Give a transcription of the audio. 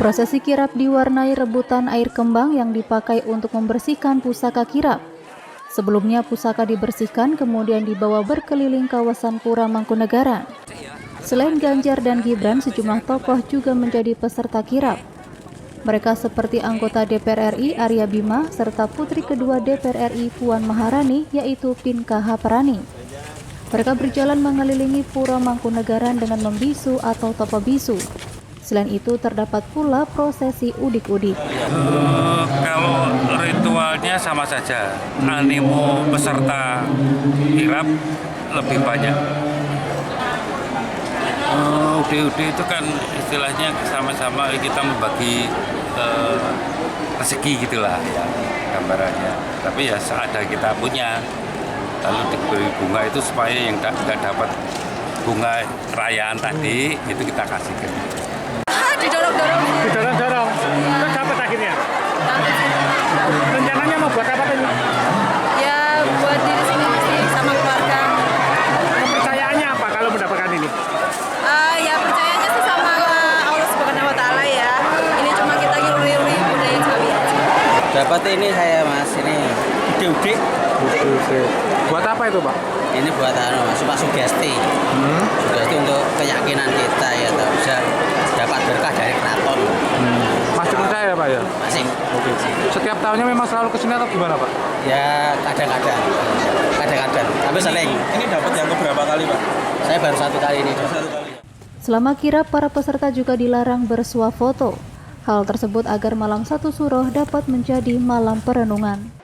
Prosesi kirap diwarnai rebutan air kembang yang dipakai untuk membersihkan pusaka kirap. Sebelumnya pusaka dibersihkan kemudian dibawa berkeliling kawasan Pura Mangkunegaran. Selain Ganjar dan Gibran, sejumlah tokoh juga menjadi peserta kirap. Mereka seperti anggota DPR RI Arya Bima serta putri kedua DPR RI Puan Maharani yaitu Pinka Haparani. Mereka berjalan mengelilingi Pura Mangkunegaran dengan membisu atau topo bisu. Selain itu terdapat pula prosesi udik-udik. Kalau ritualnya sama saja, animo peserta kirap lebih banyak. Udik-udik itu kan istilahnya sama-sama kita membagi rezeki gitulah ya gambarannya. Tapi ya seada kita punya, lalu diberi bunga itu supaya yang tidak dapat bunga perayaan tadi itu kita kasihkan. Didorong-dorong, terus dapat akhirnya? Rencananya mau buat apa tadi? Ya buat diri sendiri sih sama keluarga. Kepercayaannya apa kalau mendapatkan ini? Ya percayanya sih sama Allah Subhanahu Wa Taala ya. Ini cuma kita ngiluri budaya Jawi aja. Dapat ini saya mas, ini udik-udik. Buat apa itu Pak? Ini buat sugesti. Sugesti untuk keyakinan kita ya, bisa dapat berkah dari keraton. Masih percaya Pak ya? Masih. Setiap tahunnya memang selalu kesini atau gimana Pak? Ya kadang-kadang, tapi sering. Ini dapat yang keberapa kali Pak? Saya baru 1 kali ini. Selama kirap, para peserta juga dilarang bersuah foto. Hal tersebut agar malam 1 Suro dapat menjadi malam perenungan.